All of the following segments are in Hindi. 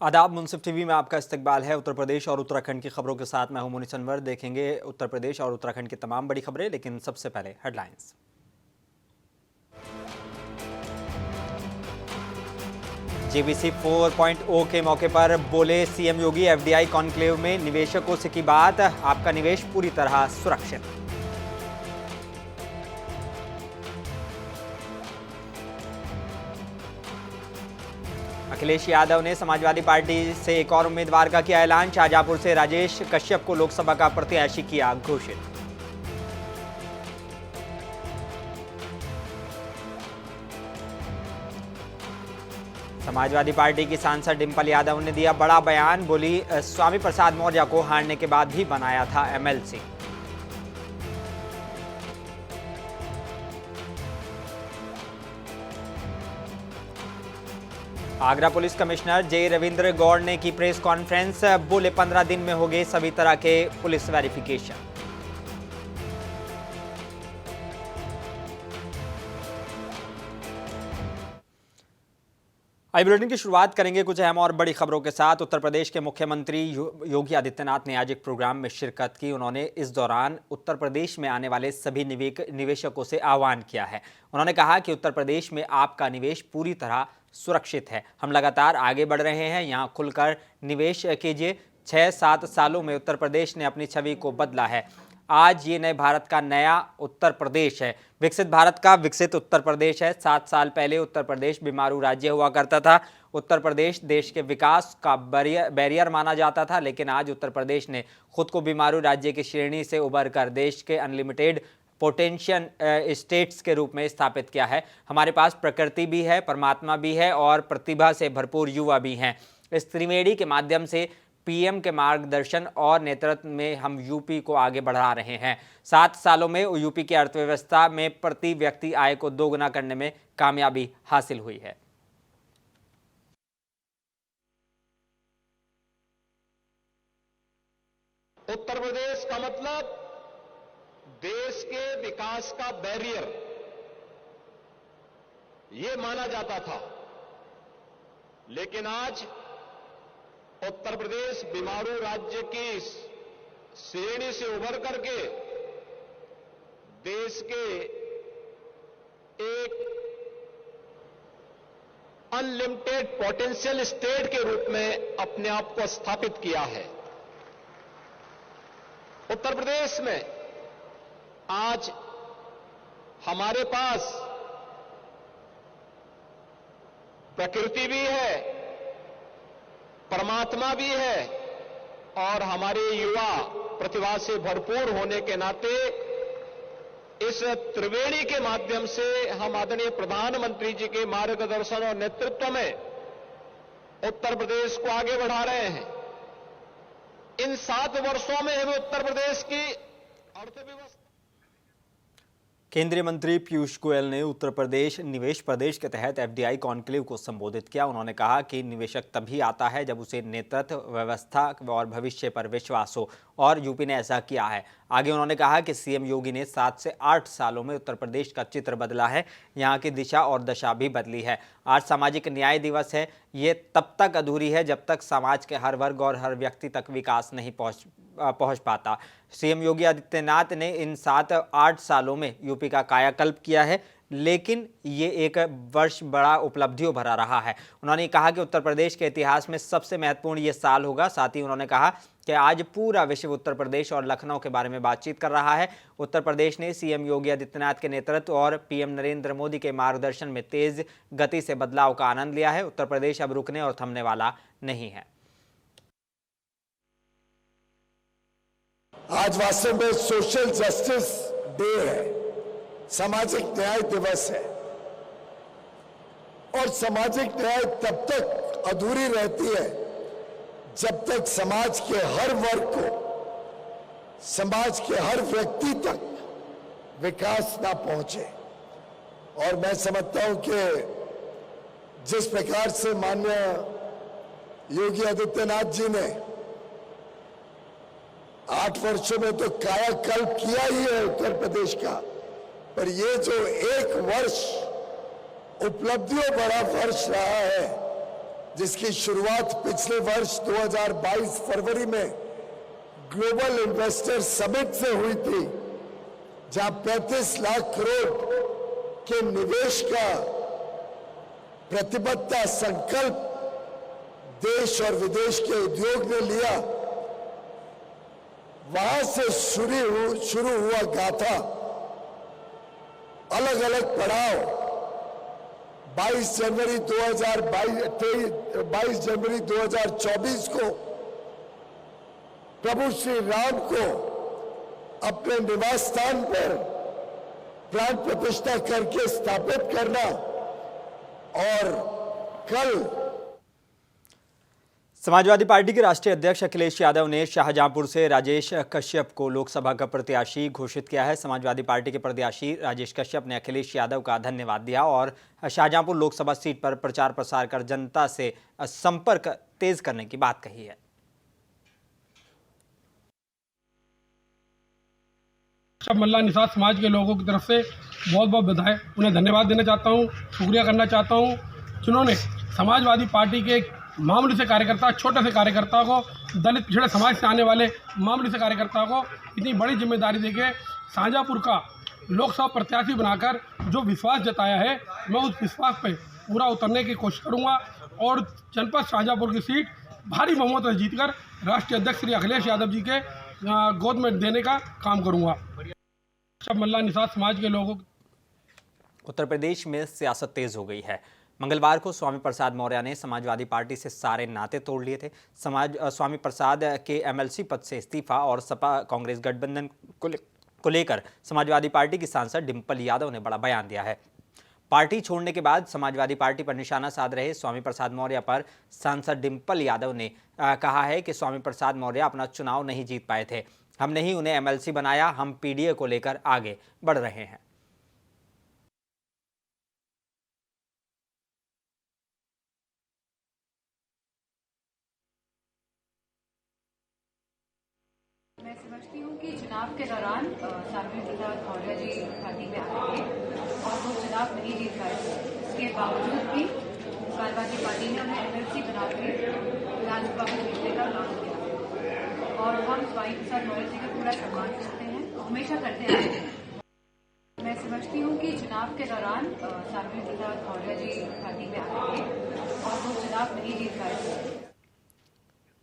आदाब। मुंसिफ टीवी में आपका इस्तकबाल है। उत्तर प्रदेश और उत्तराखंड की खबरों के साथ मैं हूं मुनीस अनवर। देखेंगे उत्तर प्रदेश और उत्तराखंड की तमाम बड़ी खबरें, लेकिन सबसे पहले हेडलाइंस। जेबीसी 4.0 के मौके पर बोले सीएम योगी, एफडीआई कॉन्क्लेव में निवेशकों से की बात, आपका निवेश पूरी तरह सुरक्षित। अखिलेश यादव ने समाजवादी पार्टी से एक और उम्मीदवार का किया ऐलान, शाहजहांपुर से राजेश कश्यप को लोकसभा का प्रत्याशी किया घोषित। समाजवादी पार्टी की सांसद डिंपल यादव ने दिया बड़ा बयान, बोली स्वामी प्रसाद मौर्य को हारने के बाद भी बनाया था एमएलसी। आगरा पुलिस कमिश्नर जे रविंद्र गौड़ ने की प्रेस कॉन्फ्रेंस, बोले 15 दिन में होंगे सभी तरह के पुलिस वेरिफिकेशन। आई बुलेटिन की शुरुआत करेंगे कुछ अहम और बड़ी खबरों के साथ। उत्तर प्रदेश के मुख्यमंत्री योगी आदित्यनाथ ने आज एक प्रोग्राम में शिरकत की। उन्होंने इस दौरान उत्तर प्रदेश में आने वाले सभी निवेशकों से आह्वान किया है। उन्होंने कहा कि उत्तर प्रदेश में आपका निवेश पूरी तरह सुरक्षित है। हम लगातार आगे बढ़ रहे हैं, यहाँ खुलकर निवेश कीजिए। 6-7 सालों में उत्तर प्रदेश ने अपनी छवि को बदला है। आज ये नए भारत का नया उत्तर प्रदेश है, विकसित भारत का विकसित उत्तर प्रदेश है। 7 साल पहले उत्तर प्रदेश बीमारू राज्य हुआ करता था। उत्तर प्रदेश देश के विकास का बैरियर माना जाता था, लेकिन आज उत्तर प्रदेश ने खुद को बीमारू राज्य की श्रेणी से उभर कर देश के अनलिमिटेड पोटेंशियल स्टेट्स के रूप में स्थापित किया है। हमारे पास प्रकृति भी है, परमात्मा भी है और प्रतिभा से भरपूर युवा भी हैं। इस त्रिवेणी के माध्यम से पीएम के मार्गदर्शन और नेतृत्व में हम यूपी को आगे बढ़ा रहे हैं। 7 सालों में यूपी की अर्थव्यवस्था में प्रति व्यक्ति आय को दोगुना करने में कामयाबी हासिल हुई है। उत्तर प्रदेश का मतलब देश के विकास का बैरियर ये माना जाता था, लेकिन आज उत्तर प्रदेश बीमारू राज्य की श्रेणी से उभर करके देश के एक अनलिमिटेड पोटेंशियल स्टेट के रूप में अपने आप को स्थापित किया है। उत्तर प्रदेश में आज हमारे पास प्रकृति भी है, परमात्मा भी है और हमारे युवा प्रतिभा से भरपूर होने के नाते इस त्रिवेणी के माध्यम से हम आदरणीय प्रधानमंत्री जी के मार्गदर्शन और नेतृत्व में उत्तर प्रदेश को आगे बढ़ा रहे हैं। इन 7 वर्षों में हमें उत्तर प्रदेश की अर्थव्यवस्था। केंद्रीय मंत्री पीयूष गोयल ने उत्तर प्रदेश निवेश प्रदेश के तहत एफडीआई कॉन्क्लेव को संबोधित किया। उन्होंने कहा कि निवेशक तभी आता है जब उसे नेतृत्व, व्यवस्था और भविष्य पर विश्वास हो, और यूपी ने ऐसा किया है। आगे उन्होंने कहा कि सीएम योगी ने 7 से 8 सालों में उत्तर प्रदेश का चित्र बदला है, यहाँ की दिशा और दशा भी बदली है। आज सामाजिक न्याय दिवस है। ये तब तक अधूरी है जब तक समाज के हर वर्ग और हर व्यक्ति तक विकास नहीं पहुंच पाता। सीएम योगी आदित्यनाथ ने इन 7-8 सालों में यूपी का कायाकल्प किया है, लेकिन ये एक वर्ष बड़ा उपलब्धियों भरा रहा है। उन्होंने कहा कि उत्तर प्रदेश के इतिहास में सबसे महत्वपूर्ण ये साल होगा। साथ ही उन्होंने कहा कि आज पूरा विश्व उत्तर प्रदेश और लखनऊ के बारे में बातचीत कर रहा है। उत्तर प्रदेश ने सीएम योगी आदित्यनाथ के नेतृत्व और पीएम नरेंद्र मोदी के मार्गदर्शन में तेज गति से बदलाव का आनंद लिया है। उत्तर प्रदेश अब रुकने और थमने वाला नहीं है। आज वास्तव में सोशल जस्टिस डे है, सामाजिक न्याय दिवस है, और सामाजिक न्याय तब तक अधूरी रहती है जब तक समाज के हर वर्ग को, समाज के हर व्यक्ति तक विकास ना पहुंचे। और मैं समझता हूं कि जिस प्रकार से माननीय योगी आदित्यनाथ जी ने 8 वर्षों में तो कायाकल्प किया ही है उत्तर प्रदेश का, पर ये जो 1 वर्ष उपलब्धियों बड़ा वर्ष रहा है, जिसकी शुरुआत पिछले वर्ष 2022 फरवरी में ग्लोबल इन्वेस्टर समिट से हुई थी, जहां 35 लाख करोड़ के निवेश का प्रतिबद्धता संकल्प देश और विदेश के उद्योग ने लिया। वहां से शुरू हुआ गाथा, अलग अलग पड़ाव 22 जनवरी 2024 को प्रभु श्री राम को अपने निवास स्थान पर प्राण प्रतिष्ठा करके स्थापित करना, और कल समाजवादी पार्टी के राष्ट्रीय अध्यक्ष अखिलेश यादव ने शाहजहांपुर से राजेश कश्यप को लोकसभा का प्रत्याशी घोषित किया है। समाजवादी पार्टी के प्रत्याशी राजेश कश्यप ने अखिलेश यादव का धन्यवाद दिया और शाहजहांपुर लोकसभा सीट पर प्रचार प्रसार कर जनता से संपर्क तेज करने की बात कही है। मल्ला निषाद समाज के लोगों की तरफ से बहुत बहुत बधाई, उन्हें धन्यवाद देना चाहता हूं, शुक्रिया करना चाहता हूं, जिन्होंने समाजवादी पार्टी के मामूली से कार्यकर्ता, छोटे से कार्यकर्ता को, दलित पिछड़े समाज से आने वाले मामूली से कार्यकर्ता को इतनी बड़ी जिम्मेदारी देके शाहजहांपुर का लोकसभा प्रत्याशी बनाकर जो विश्वास जताया है, मैं उस विश्वास पे पूरा उतरने की कोशिश करूंगा और जनपद शाहजहांपुर की सीट भारी बहुमत से जीतकर राष्ट्रीय अध्यक्ष श्री अखिलेश यादव जी के गोद में देने का काम करूंगा। मल्ला निषाद समाज के लोगों। उत्तर प्रदेश में सियासत तेज हो गई है। मंगलवार को स्वामी प्रसाद मौर्य ने समाजवादी पार्टी से सारे नाते तोड़ लिए थे। स्वामी प्रसाद के एमएलसी पद से इस्तीफा और सपा कांग्रेस गठबंधन को लेकर समाजवादी पार्टी की सांसद डिंपल यादव ने बड़ा बयान दिया है। पार्टी छोड़ने के बाद समाजवादी पार्टी पर निशाना साध रहे स्वामी प्रसाद मौर्य पर सांसद डिंपल यादव ने कहा है कि स्वामी प्रसाद मौर्य अपना चुनाव नहीं जीत पाए थे, हमने ही उन्हें एमएलसी बनाया, हम पीडीए को लेकर आगे बढ़ रहे हैं। मैं समझती हूँ कि चुनाव के दौरान स्वामी प्रसाद मौर्य जी पार्टी में आए थे और वो चुनाव नहीं जीत पाए थे। इसके बावजूद भी समाजवादी पार्टी ने उन्हें एमएलसी बना के विधानसभा में जीतने का काम किया और हम स्वामी प्रसाद मौर्य जी का पूरा सम्मान करते हैं, हमेशा करते आए हैं। मैं समझती हूँ कि चुनाव के दौरान स्वामी प्रसाद मौर्य जी पार्टी में आए थे और वो चुनाव नहीं जीत पाए थे।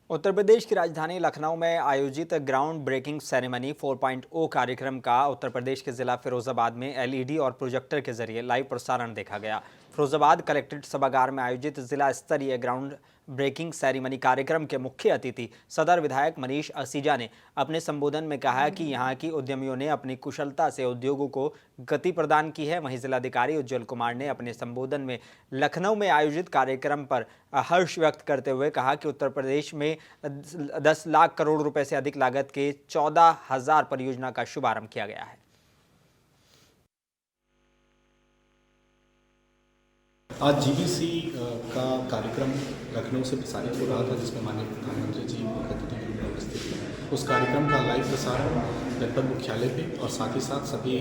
उत्तर प्रदेश की राजधानी लखनऊ में आयोजित ग्राउंड ब्रेकिंग सेरेमनी 4.0 कार्यक्रम का उत्तर प्रदेश के जिला फिरोजाबाद में एलईडी और प्रोजेक्टर के जरिए लाइव प्रसारण देखा गया। फिरोजाबाद कलेक्ट्रेट सभागार में आयोजित जिला स्तरीय ग्राउंड ब्रेकिंग सेरेमनी कार्यक्रम के मुख्य अतिथि सदर विधायक मनीष असीजा ने अपने संबोधन में कहा कि यहां की उद्यमियों ने अपनी कुशलता से उद्योगों को गति प्रदान की है। वहीं जिलाधिकारी उज्जवल कुमार ने अपने संबोधन में लखनऊ में आयोजित कार्यक्रम पर हर्ष व्यक्त करते हुए कहा कि उत्तर प्रदेश में 10 लाख करोड़ रुपए से अधिक लागत के 14,000 परियोजना का शुभारंभ किया गया है। आज जीबीसी का कार्यक्रम लखनऊ से प्रसारित हो रहा था, जिसमें माननीय प्रधानमंत्री जी मुख्य अतिथि के रूप में उपस्थित थे। उस कार्यक्रम का लाइव प्रसारण जनपद मुख्यालय पे और साथ ही साथ सभी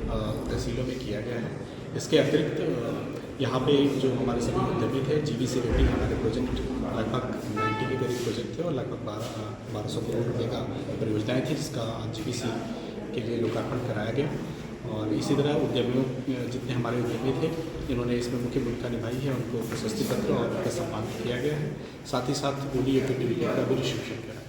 तहसीलों में किया गया है। इसके अतिरिक्त यहाँ पे जो हमारे सभी उद्यमी थे, जीबीसी रेटिंग हमारे प्रोजेक्ट लगभग 90 के करीब प्रोजेक्ट थे और लगभग 1200 करोड़ रुपये का परियोजनाएँ थी, जिसका जीबीसी के लिए लोकार्पण कराया गया। और इसी तरह उद्यमियों जितने हमारे उद्यमी थे जिन्होंने इसमें मुख्य भूमिका निभाई है, उनको प्रशस्ति पत्र और उनका सम्मान किया गया है। साथ ही साथ ओडी एक्टिविटी का भी रिसेप्शन किया है।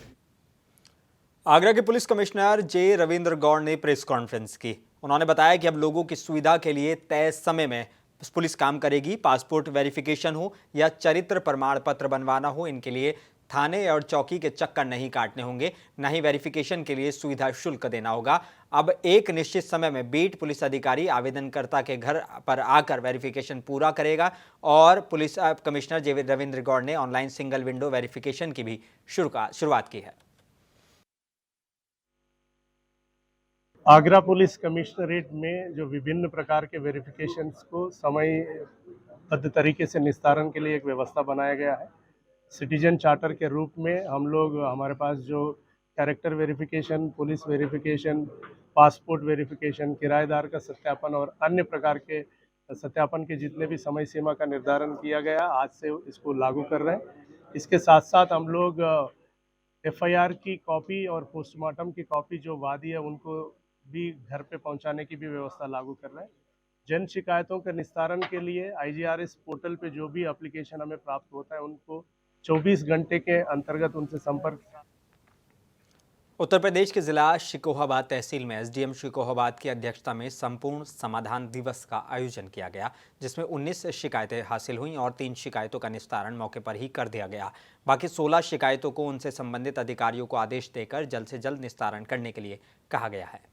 आगरा के पुलिस कमिश्नर जे रविंद्र गौड़ ने प्रेस कॉन्फ्रेंस की। उन्होंने बताया कि अब लोगों की सुविधा के लिए तय समय में पुलिस काम करेगी। पासपोर्ट वेरिफिकेशन हो या चरित्र प्रमाण पत्र बनवाना हो, इनके लिए थाने और चौकी के चक्कर नहीं काटने होंगे, न ही वेरिफिकेशन के लिए सुविधा शुल्क देना होगा। अब एक निश्चित समय में बीट पुलिस अधिकारी आवेदनकर्ता के घर पर आकर वेरिफिकेशन पूरा करेगा और पुलिस कमिश्नर जे रविंद्र गौड़ ने ऑनलाइन सिंगल विंडो वेरिफिकेशन की भी शुरुआत की है। आगरा पुलिस कमिश्नरेट में जो विभिन्न प्रकार के वेरिफिकेशंस को समयबद्ध तरीके से निस्तारण के लिए एक व्यवस्था बनाया गया है। सिटीजन चार्टर के रूप में हम लोग, हमारे पास जो character verification, police verification, passport verification, किराएदार का सत्यापन और अन्य प्रकार के सत्यापन के जितने भी समय सीमा का निर्धारण किया गया, आज से इसको लागू कर रहे हैं। इसके साथ साथ हम लोग FIR की कॉपी और पोस्टमार्टम की कॉपी जो वादी है उनको भी घर पे पहुंचाने की भी व्यवस्था लागू कर रहे हैं। जन शिकायतों के निस्तारण के लिए IGRS पोर्टल पे जो भी एप्लीकेशन हमें प्राप्त होता है उनको 24 घंटे के अंतर्गत उनसे संपर्क। उत्तर प्रदेश के जिला शिकोहाबाद तहसील में SDM शिकोहाबाद की अध्यक्षता में संपूर्ण समाधान दिवस का आयोजन किया गया, जिसमें 19 शिकायतें हासिल हुईं और 3 शिकायतों का निस्तारण मौके पर ही कर दिया गया। बाकी 16 शिकायतों को उनसे संबंधित अधिकारियों को आदेश देकर जल्द से जल्द निस्तारण करने के लिए कहा गया है।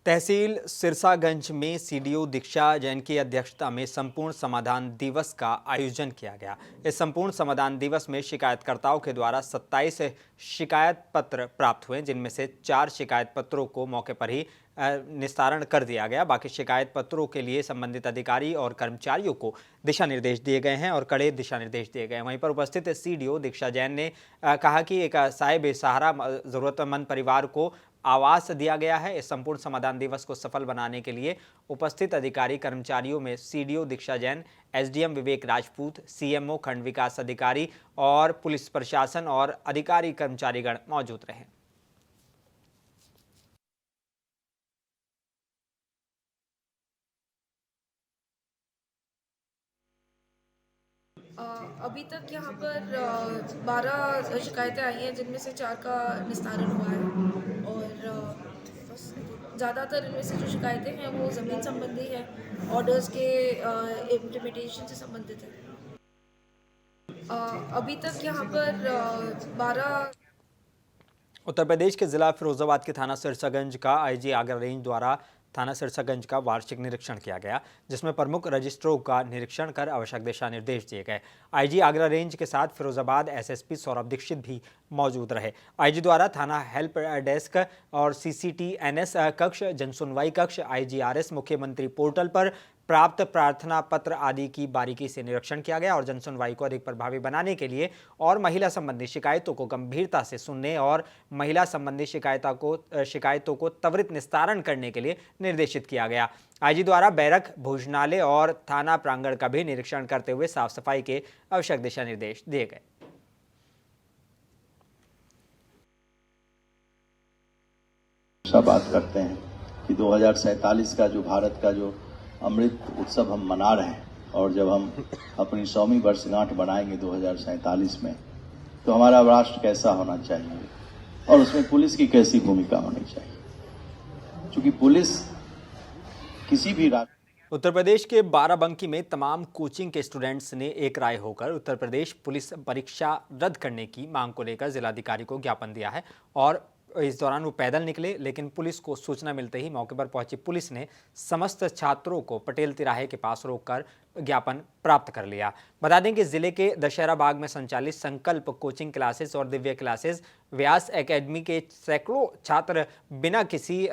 तहसील सिरसागंज में CDO दीक्षा जैन की अध्यक्षता में संपूर्ण समाधान दिवस का आयोजन किया गया। इस संपूर्ण समाधान दिवस में शिकायतकर्ताओं के द्वारा 27 शिकायत पत्र प्राप्त हुए, जिनमें से 4 शिकायत पत्रों को मौके पर ही निस्तारण कर दिया गया। बाकी शिकायत पत्रों के लिए संबंधित अधिकारी और कर्मचारियों को दिशा निर्देश दिए गए हैं और कड़े दिशा निर्देश दिए गए। वहीं पर उपस्थित CDO दीक्षा जैन ने कहा कि एक असहाय बेसहारा जरूरतमंद परिवार को आवास दिया गया है। इस संपूर्ण समाधान दिवस को सफल बनाने के लिए उपस्थित अधिकारी कर्मचारियों में CDO दीक्षा जैन, SDM विवेक राजपूत, CMO खंड विकास अधिकारी और पुलिस प्रशासन और अधिकारी कर्मचारीगण मौजूद रहे। अभी तक यहाँ पर 12 शिकायतें आई हैं, जिनमें से 4 का निस्तारण हुआ है और ज़्यादातर इनमें से जो शिकायतें हैं वो ज़मीन संबंधी है, ऑर्डर्स के इम्प्लीमेंटेशन से संबंधित है। अभी तक यहाँ पर 12। उत्तर प्रदेश के जिला फिरोजाबाद के थाना सिरसागंज का IG आगरा रेंज द्वारा थाना सिरसागंज का वार्षिक निरीक्षण किया गया, जिसमें प्रमुख रजिस्ट्रों का निरीक्षण कर आवश्यक दिशा निर्देश दिए गए। IG आगरा रेंज के साथ फिरोजाबाद SSP सौरभ दीक्षित भी मौजूद रहे। IG द्वारा थाना हेल्प डेस्क और CCTNS कक्ष, जनसुनवाई कक्ष, IGRS मुख्यमंत्री पोर्टल पर प्राप्त प्रार्थना पत्र आदि की बारीकी से निरीक्षण किया गया और जनसुनवाई को अधिक प्रभावी बनाने के लिए और महिला संबंधी शिकायतों को गंभीरता से सुनने और महिला संबंधी शिकायतों को त्वरित निस्तारण करने के लिए निर्देशित किया गया। IG द्वारा बैरक, भोजनालय और थाना प्रांगण का भी निरीक्षण करते हुए साफ सफाई के आवश्यक दिशा निर्देश दिए गए। बात करते हैं कि 2047 का जो भारत का जो अमृत उत्सव हम मना रहे हैं और जब हम अपनी 100वीं वर्षगांठ बनाएंगे 2047 में, तो हमारा राष्ट्र कैसा होना चाहिए और उसमें पुलिस की कैसी भूमिका होनी चाहिए, क्योंकि पुलिस किसी भी उत्तर प्रदेश के बाराबंकी में तमाम कोचिंग के स्टूडेंट्स ने एक राय होकर उत्तर प्रदेश पुलिस परीक्षा रद्द करने की मांग को लेकर जिलाधिकारी को ज्ञापन दिया है और इस दौरान वो पैदल निकले, लेकिन पुलिस को सूचना मिलते ही मौके पर पहुंची पुलिस ने समस्त छात्रों को पटेल तिराहे के पास रोककर ज्ञापन प्राप्त कर लिया। बता दें कि जिले के दशहरा बाग में संचालित संकल्प कोचिंग क्लासेस और दिव्य क्लासेस, व्यास एकेडमी के सैकड़ों छात्र बिना किसी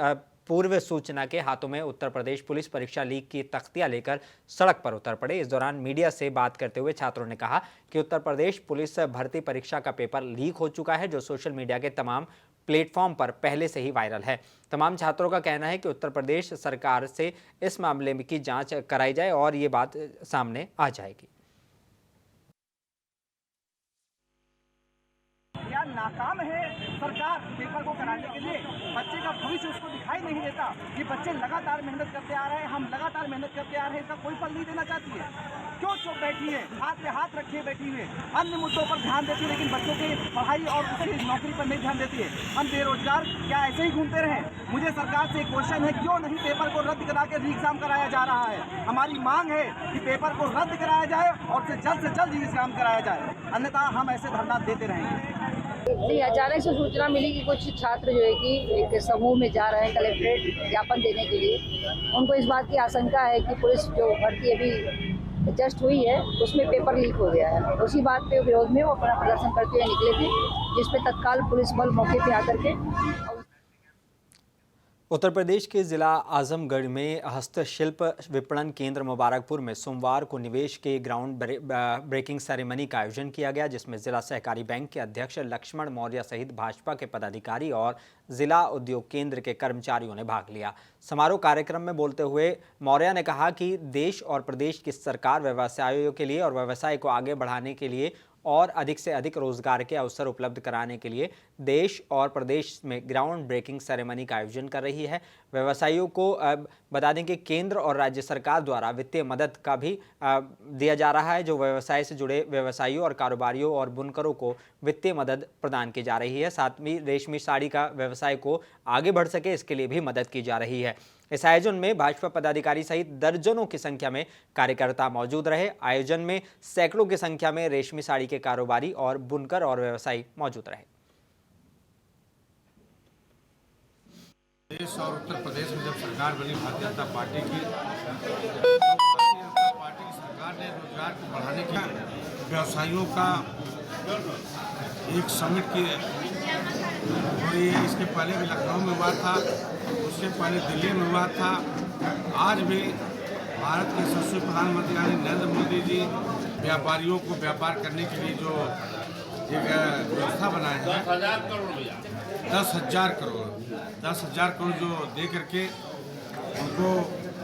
पूर्व सूचना के हाथों में उत्तर प्रदेश पुलिस परीक्षा लीक की तख्तियां लेकर सड़क पर उतर पड़े। इस दौरान मीडिया से बात करते हुए छात्रों ने कहा कि उत्तर प्रदेश पुलिस भर्ती परीक्षा का पेपर लीक हो चुका है, जो सोशल मीडिया के तमाम प्लेटफॉर्म पर पहले से ही वायरल है। तमाम छात्रों का कहना है कि उत्तर प्रदेश सरकार से इस मामले की जांच कराई जाए और ये बात सामने आ जाएगी। नाकाम है सरकार पेपर को कराने के लिए, बच्चे का भविष्य उसको दिखाई नहीं देता। ये बच्चे लगातार मेहनत करते आ रहे हैं, हम लगातार मेहनत करते आ रहे हैं, इसका कोई फल नहीं देना चाहती है। क्यों चुप बैठी है, हाथ पे हाथ रखे बैठी हुई, अन्य मुद्दों पर ध्यान देती है लेकिन बच्चों की पढ़ाई और उसकी नौकरी पर नहीं ध्यान देती है। हम बेरोजगार क्या ऐसे ही घूमते रहे? मुझे सरकार से एक क्वेश्चन है, क्यों नहीं पेपर को रद्द करा के री एग्जाम कराया जा रहा है? हमारी मांग है कि पेपर को रद्द कराया जाए और जल्द से जल्द री एग्जाम कराया जाए, अन्यथा हम ऐसे धरना देते रहेंगे। नहीं, अचानक से सूचना मिली कि कुछ छात्र जो है कि एक समूह में जा रहे हैं कलेक्ट्रेट ज्ञापन देने के लिए। उनको इस बात की आशंका है कि पुलिस जो भर्ती अभी जस्ट हुई है उसमें पेपर लीक हो गया है। उसी बात के विरोध में वो अपना प्रदर्शन करते हुए निकले थे, जिस पे तत्काल पुलिस बल मौके पे आकर के उत्तर प्रदेश के जिला आजमगढ़ में हस्तशिल्प विपणन केंद्र मुबारकपुर में सोमवार को निवेश के ग्राउंड ब्रेकिंग सेरेमनी का आयोजन किया गया, जिसमें जिला सहकारी बैंक के अध्यक्ष लक्ष्मण मौर्य सहित भाजपा के पदाधिकारी और जिला उद्योग केंद्र के कर्मचारियों ने भाग लिया। समारोह कार्यक्रम में बोलते हुए मौर्य ने कहा कि देश और प्रदेश की सरकार व्यवसायों के लिए और व्यवसाय को आगे बढ़ाने के लिए और अधिक से अधिक रोजगार के अवसर उपलब्ध कराने के लिए देश और प्रदेश में ग्राउंड ब्रेकिंग सेरेमनी का आयोजन कर रही है। व्यवसायियों को बता दें कि केंद्र और राज्य सरकार द्वारा वित्तीय मदद का भी दिया जा रहा है, जो व्यवसाय से जुड़े व्यवसायियों और कारोबारियों और बुनकरों को वित्तीय मदद प्रदान की जा रही है। साथ ही रेशमी साड़ी का व्यवसाय को आगे बढ़ सके, इसके लिए भी मदद की जा रही है। इस आयोजन में भाजपा पदाधिकारी सहित दर्जनों की संख्या में कार्यकर्ता मौजूद रहे। आयोजन में सैकड़ों की संख्या में रेशमी साड़ी के कारोबारी और बुनकर और व्यवसायी मौजूद रहे। देश और उत्तर प्रदेश में जब सरकार बनी भारतीय जनता पार्टी की, सरकार ने रोजगार को बढ़ाने के व्यवसायियों का एक समिट की, और ये इसके पहले भी लखनऊ में हुआ था, उससे पहले दिल्ली में हुआ था। आज भी भारत के यशस्वी प्रधानमंत्री यानी नरेंद्र मोदी जी व्यापारियों को व्यापार करने के लिए जो एक व्यवस्था बनाए हैं, 10,000 करोड़ जो दे करके उनको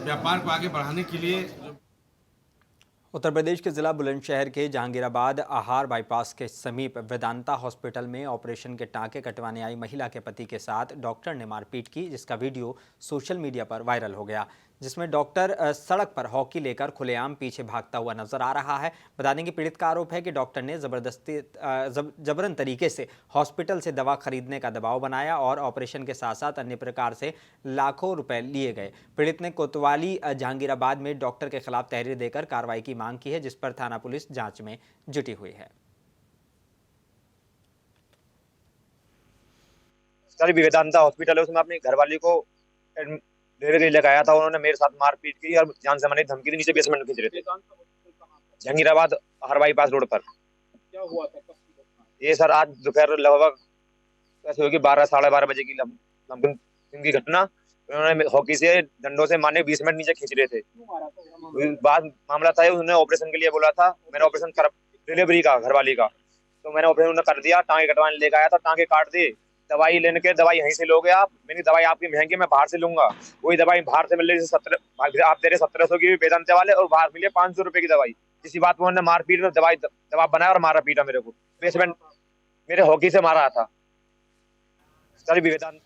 व्यापार को आगे बढ़ाने के लिए। उत्तर प्रदेश के जिला बुलंदशहर के जहांगीराबाद आहार बाईपास के समीप वेदांता हॉस्पिटल में ऑपरेशन के टांके कटवाने आई महिला के पति के साथ डॉक्टर ने मारपीट की, जिसका वीडियो सोशल मीडिया पर वायरल हो गया, जिसमें डॉक्टर सड़क पर हॉकी लेकर खुलेआम पीछे भागता हुआ नजर आ रहा है। बता दें कि पीड़ित का आरोप है कि डॉक्टर ने जबरन तरीके से हॉस्पिटल से दवा खरीदने का दबाव बनाया और ऑपरेशन के साथ साथ अन्य प्रकार से लाखों रुपए लिए गए। पीड़ित ने कोतवाली जहांगीराबाद में डॉक्टर के खिलाफ तहरीर देकर कार्रवाई की मांग की है, जिस पर थाना पुलिस जांच में जुटी हुई है। वेदांता हॉस्पिटल है, उसमें अपनी घरवाली को डिलीवरी लेकर आया था। उन्होंने मेरे साथ मारपीट की और जान से मारने की धमकी दी। नीचे बेसमेंट खींच रहे थे, जहांगीराबाद हर बाईपास रोड पर। क्या हुआ था? ये सर आज दोपहर लगभग ऐसे होगी 12 साढ़े 12 बजे की घटना। उन्होंने हॉकी से डंडों से मारने 20 मिनट नीचे खींच रहे थे। बाद मामला था, उन्होंने ऑपरेशन के लिए बोला था। मैंने ऑपरेशन कर डिलीवरी का घरवाली का, तो मैंने ऑपरेशन कर दिया। टांगे कटवाने लेकर आया था, टांगे काट दिए। दवाई लेने के दवाई यहीं से लोगे आप, मेरी दवाई आपकी महंगी, मैं बाहर से लूंगा। वही दवाई बाहर से मिल रही है आप दे रहे 1700 की वेदांता वाले, और बाहर मिले 500 रुपए की दवाई। इसी बात पर उन्होंने मारपीट में दवा बनाया और मारा पीटा मेरे को। बेसमेंट मेरे हॉकी से मारा था सर वेदांत।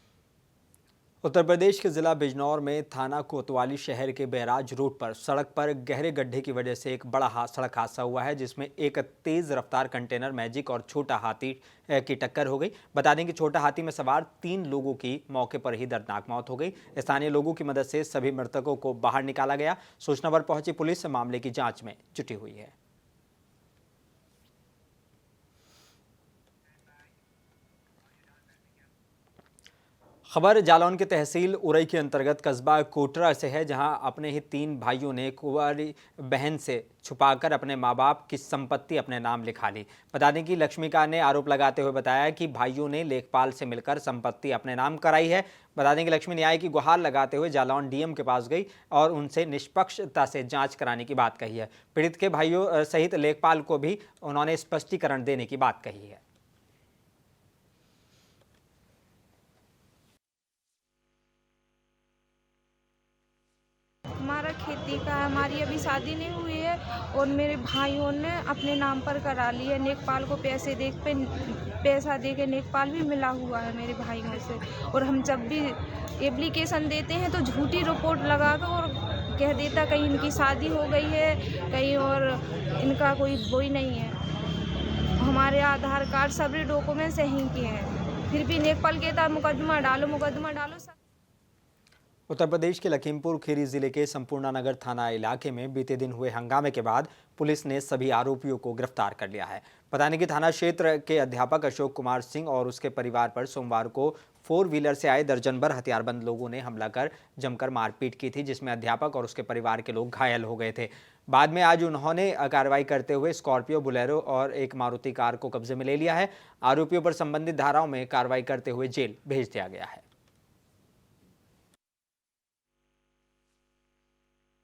उत्तर प्रदेश के जिला बिजनौर में थाना कोतवाली शहर के बैराज रोड पर सड़क पर गहरे गड्ढे की वजह से एक बड़ा सड़क हादसा हुआ है, जिसमें एक तेज रफ्तार कंटेनर मैजिक और छोटा हाथी की टक्कर हो गई। बता दें कि छोटा हाथी में सवार 3 लोगों की मौके पर ही दर्दनाक मौत हो गई। स्थानीय लोगों की मदद से सभी मृतकों को बाहर निकाला गया। सूचना पर पहुंची पुलिस मामले की जांच में जुटी हुई है। खबर जालौन के तहसील उरई के अंतर्गत कस्बा कोटरा से है, जहां अपने ही 3 भाइयों ने कुंवारी बहन से छुपाकर अपने मां बाप की संपत्ति अपने नाम लिखा ली। बता दें कि लक्ष्मीकांत ने आरोप लगाते हुए बताया कि भाइयों ने लेखपाल से मिलकर संपत्ति अपने नाम कराई है। बता दें कि लक्ष्मी न्याय की गुहार लगाते हुए जालौन डीएम के पास गई और उनसे निष्पक्षता से जाँच कराने की बात कही है। पीड़ित के भाइयों सहित लेखपाल को भी उन्होंने स्पष्टीकरण देने की बात कही है। हमारा खेती का है, हमारी अभी शादी नहीं हुई है और मेरे भाइयों ने अपने नाम पर करा ली है। नेकपाल को पैसा दे के नेकपाल भी मिला हुआ है मेरे भाइयों से। और हम जब भी एप्लीकेशन देते हैं तो झूठी रिपोर्ट लगा कर और कह देता कहीं इनकी शादी हो गई है, कहीं और इनका कोई वही नहीं है। हमारे आधार कार्ड सभी डॉक्यूमेंट सही के हैं, फिर भी नेकपाल कहता मुकदमा डालो। उत्तर प्रदेश के लखीमपुर खीरी जिले के संपूर्णा नगर थाना इलाके में बीते दिन हुए हंगामे के बाद पुलिस ने सभी आरोपियों को गिरफ्तार कर लिया है। पता नहीं कि थाना क्षेत्र के अध्यापक अशोक कुमार सिंह और उसके परिवार पर सोमवार को 4 व्हीलर से आए दर्जन भर हथियारबंद लोगों ने हमला कर जमकर मारपीट की थी, जिसमें अध्यापक और उसके परिवार के लोग घायल हो गए थे। बाद में आज उन्होंने कार्रवाई करते हुए स्कॉर्पियो, बुलेरो और एक मारुति कार को कब्जे में ले लिया है। आरोपियों पर संबंधित धाराओं में कार्रवाई करते हुए जेल भेज दिया गया है।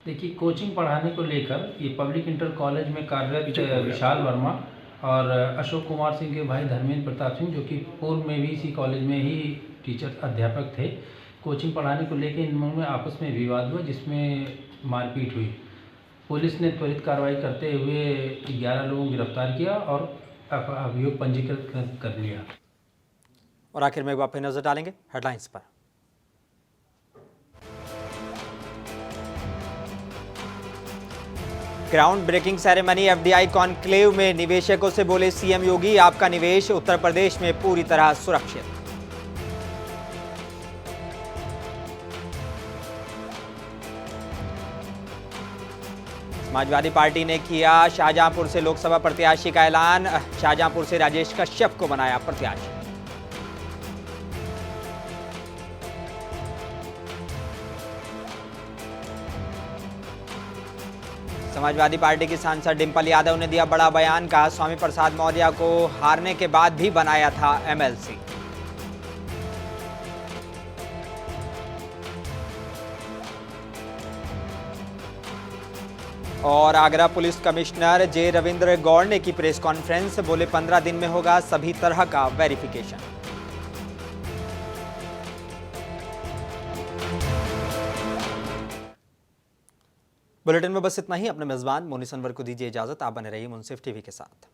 देखिए, कोचिंग पढ़ाने को लेकर ये पब्लिक इंटर कॉलेज में कार्यरत विशाल वर्मा और अशोक कुमार सिंह के भाई धर्मेंद्र प्रताप सिंह, जो कि पूर्व में भी इसी कॉलेज में ही टीचर अध्यापक थे, कोचिंग पढ़ाने को लेकर इन लोगों में आपस में विवाद हुआ, जिसमें मारपीट हुई। पुलिस ने त्वरित कार्रवाई करते हुए 11 लोगों को गिरफ्तार किया और अभियोग पंजीकृत कर लिया। और आखिर में एक बार फिर नजर डालेंगे हेडलाइंस पर। Ground breaking ceremony FDI conclave में निवेशकों से बोले सीएम योगी, आपका निवेश उत्तर प्रदेश में पूरी तरह सुरक्षित। समाजवादी पार्टी ने किया शाहजहांपुर से लोकसभा प्रत्याशी का ऐलान, शाहजहांपुर से राजेश कश्यप को बनाया प्रत्याशी। समाजवादी पार्टी की सांसद डिंपल यादव ने दिया बड़ा बयान, कहा स्वामी प्रसाद मौर्य को हारने के बाद भी बनाया था एमएलसी। और आगरा पुलिस कमिश्नर जे रविंद्र गौड़ ने की प्रेस कॉन्फ्रेंस, बोले 15 दिन में होगा सभी तरह का वेरिफिकेशन। बुलेटिन में बस इतना ही। अपने मेजबान मोनी सनवर को दीजिए इजाजत। आप बने रहिए मुंसिफ टीवी के साथ।